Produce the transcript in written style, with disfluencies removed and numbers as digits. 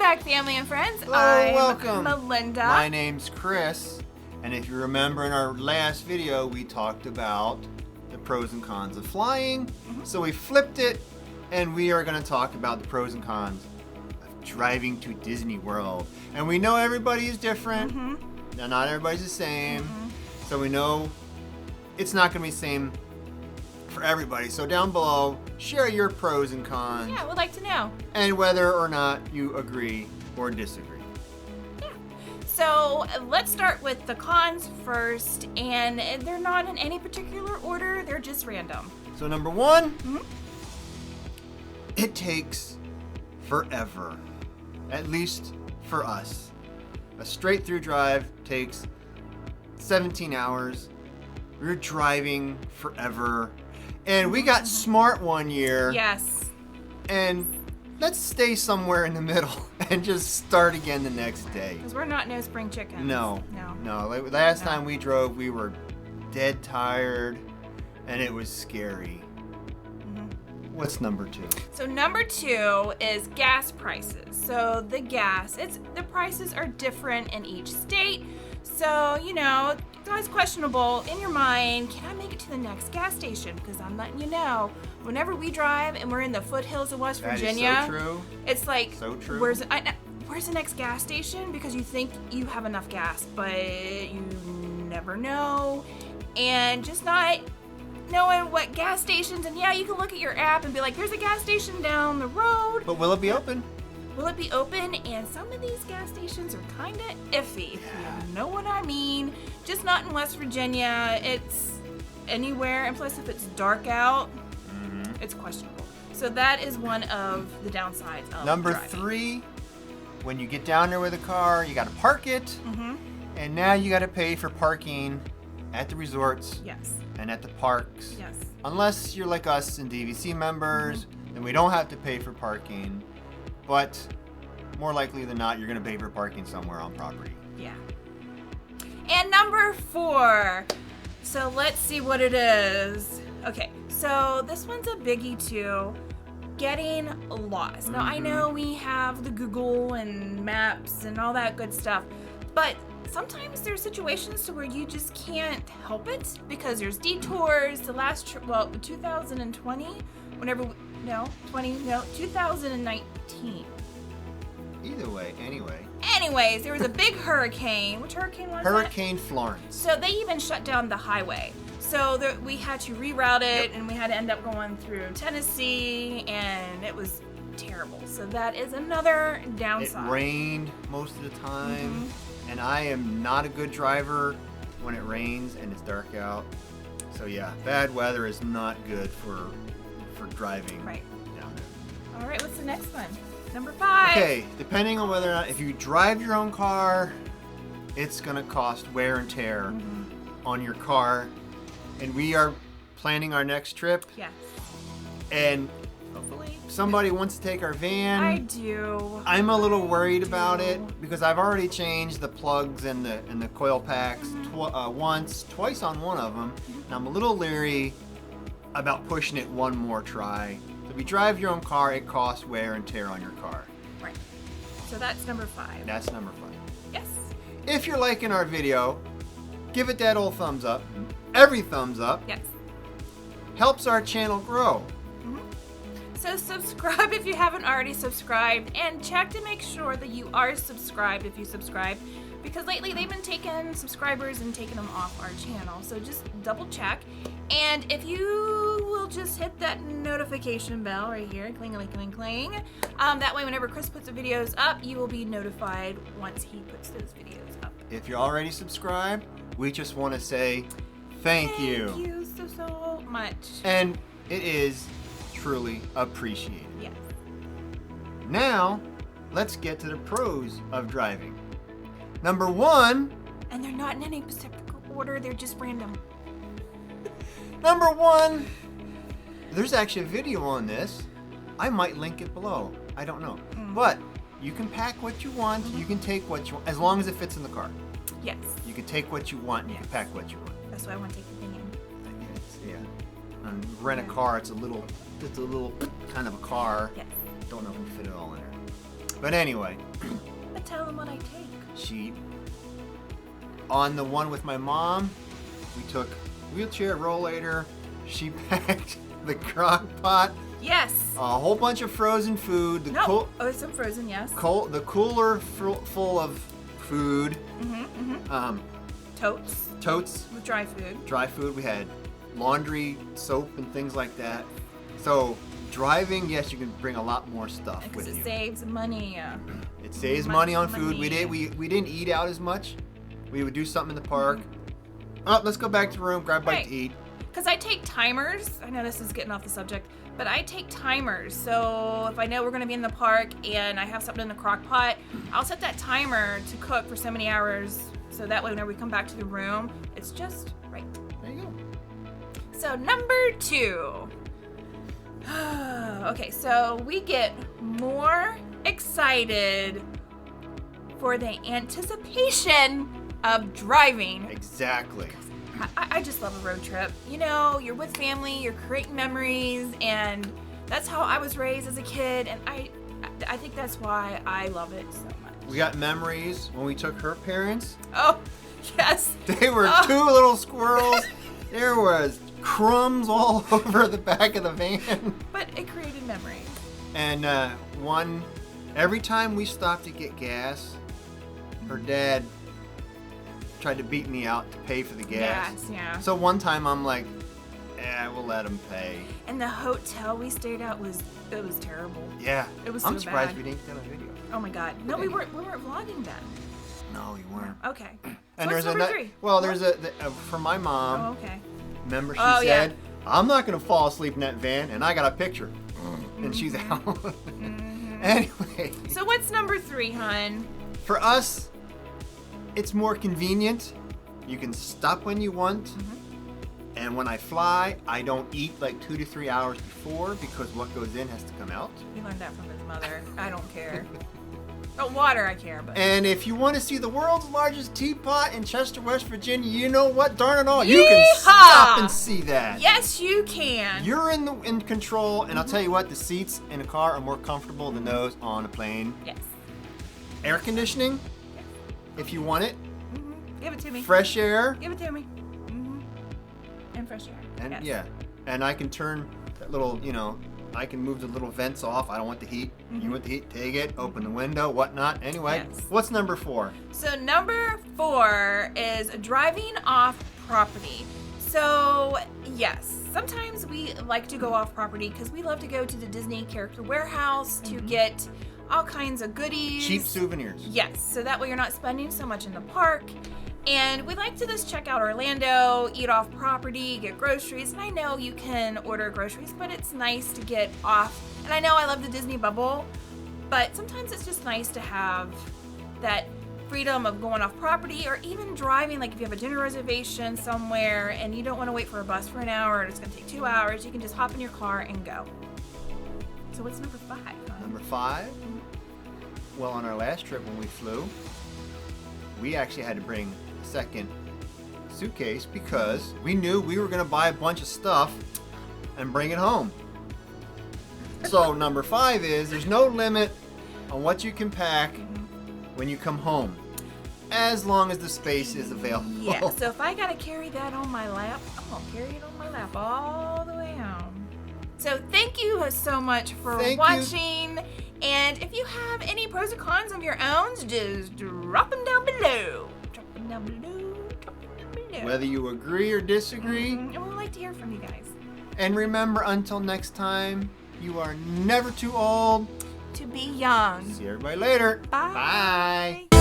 back, family and friends. Hello, welcome. Melinda. My name's Chris, and if you remember in our last video, we talked about the pros and cons of flying. So we flipped it, and we are going to talk about the pros and cons of driving to Disney World. And we know everybody is different. Now, not everybody's the same. So we know it's not going to be the same for everybody. So down below, share your pros and cons. Yeah, we'd like to know. And whether or not you agree or disagree. Yeah. So let's start with the cons first, and they're not in any particular order. They're just random. So number one, it takes forever, at least for us. A straight through drive takes 17 hours. We're driving forever. And we got smart one year. Yes. And let's stay somewhere in the middle and just start again the next day. Because we're not no spring chickens. No. Last time we drove, we were dead tired, and it was scary. What's number two? So number two is gas prices. So the prices are different in each state. So, it's always questionable in your mind, can I make it to the next gas station? Because I'm letting you know, whenever we drive and we're in the foothills of West Virginia, that is so true. It's like, so true. Where's the next gas station? Because you think you have enough gas, but you never know. And just not knowing what gas stations, and you can look at your app and be like, there's a gas station down the road. But will it be open? Will it be open? And some of these gas stations are kind of iffy, if you know what I mean. Just not in West Virginia. It's anywhere, and plus if it's dark out, it's questionable. So that is one of the downsides of Number driving. three, when you get down there with a car, you got to park it, and now you got to pay for parking at the resorts and at the parks. Yes. Unless you're like us and DVC members, then we don't have to pay for parking. But more likely than not, you're going to pay for parking somewhere on property. Yeah. And number four. So let's see what it is. Okay, so this one's a biggie too. Getting lost. Now I know we have the Google and maps and all that good stuff, but sometimes there's situations to where you just can't help it because there's detours. The last trip, 2020, 2019. Either way, anyway. Anyways, there was a big hurricane. Which hurricane was Hurricane Florence. So they even shut down the highway. So we had to reroute it, and we had to end up going through Tennessee, and it was terrible. So that is another downside. It rained most of the time, and I am not a good driver when it rains and it's dark out. So yeah, bad weather is not good for driving down there. All right, what's the next one? Number five. Okay, depending on whether or not, if you drive your own car, it's gonna cost wear and tear on your car. And we are planning our next trip. Yes. And hopefully somebody wants to take our van. I do. I'm a little worried about it because I've already changed the plugs and the coil packs twice on one of them. And I'm a little leery about pushing it one more try. So if you drive your own car, it costs wear and tear on your car. Right. So that's number five. That's number five. Yes. If you're liking our video, give it that old thumbs up. Every thumbs up. Yes. Helps our channel grow. So subscribe if you haven't already subscribed, and check to make sure that you are subscribed if you subscribe, because lately they've been taking subscribers and taking them off our channel. So just double check. And if you will just hit that notification bell right here, cling, cling, cling, cling. That way whenever Chris puts the videos up, you will be notified once he puts those videos up. If you're already subscribed, we just want to say thank you. Thank you so much. And it is truly appreciated. Yes. Now, let's get to the pros of driving. Number one. And they're not in any specific order, they're just random. Number one. There's actually a video on this. I might link it below. I don't know. But you can pack what you want. You can take what you want, as long as it fits in the car. Yes. You can take what you want. You can pack what you want. That's why I want to take the thing in. And rent a car. It's a little kind of a car. Yes. Don't know if we fit it all in there. But anyway. But tell them what I take. On the one with my mom, we took wheelchair rollator. She packed the crock pot. Yes. A whole bunch of frozen food. Some frozen, yes. The cooler full of food. Totes. With dry food. Dry food. We had laundry, soap, and things like that. So driving, yes, you can bring a lot more stuff with you. Because it saves money. It saves money on food. We didn't eat out as much. We would do something in the park. Oh, let's go back to the room, grab a bite to eat. Because I take timers. I know this is getting off the subject, but I take timers. So if I know we're going to be in the park and I have something in the crock pot, I'll set that timer to cook for so many hours. So that way, whenever we come back to the room, it's just right. There you go. So number 2. Okay, so we get more excited for the anticipation of driving. Exactly. I just love a road trip. You know, you're with family, you're creating memories, and that's how I was raised as a kid, and I think that's why I love it so much. We got memories when we took her parents. Oh, yes. They were 2 little squirrels. There was crumbs all over the back of the van. But it created memories. And every time we stopped to get gas, her dad tried to beat me out to pay for the gas. Yes, yeah. So one time I'm like, we'll let him pay. And the hotel we stayed at was terrible. Yeah. It was I'm so surprised bad. we didn't get a video. Oh my God. No, we weren't vlogging then. No, you weren't. Okay. And so there's number 3? Well, there's for my mom. Oh, okay. Remember, she said, I'm not going to fall asleep in that van, and I got a picture. And she's out. Anyway. So what's number 3, hon? For us, it's more convenient. You can stop when you want. And when I fly, I don't eat like 2 to 3 hours before because what goes in has to come out. He learned that from his mother. I don't care. Oh, water I care, but... And if you want to see the world's largest teapot in Chester, West Virginia, you know what? Darn it all. You can stop and see that. Yes, you can. You're in control, and I'll tell you what, the seats in a car are more comfortable than those on a plane. Yes. Air conditioning, if you want it. Give it to me. Fresh air. Give it to me. And fresh air. And and I can turn that little, I can move the little vents off. I don't want the heat. You want the heat? Take it. Open the window, whatnot. Anyway, what's number 4? So number 4 is driving off property. So yes, sometimes we like to go off property because we love to go to the Disney Character Warehouse to get all kinds of goodies. Cheap souvenirs. Yes, so that way you're not spending so much in the park. And we like to just check out Orlando, eat off property, get groceries. And I know you can order groceries, but it's nice to get off. And I know I love the Disney bubble, but sometimes it's just nice to have that freedom of going off property or even driving. Like if you have a dinner reservation somewhere and you don't want to wait for a bus for an hour and it's going to take 2 hours, you can just hop in your car and go. So what's number 5? Number 5? Well, on our last trip when we flew, we actually had to bring a second suitcase because we knew we were going to buy a bunch of stuff and bring it home. So number 5 is there's no limit on what you can pack when you come home, as long as the space is available. Yeah, so if I got to carry that on my lap, I'm going to carry it on my lap all the way home. So thank you so much for watching. And if you have any pros or cons of your own, just drop them down below. Drop them down below. Drop them down below. Whether you agree or disagree. And we'd like to hear from you guys. And remember, until next time, you are never too old to be young. See everybody later. Bye. Bye.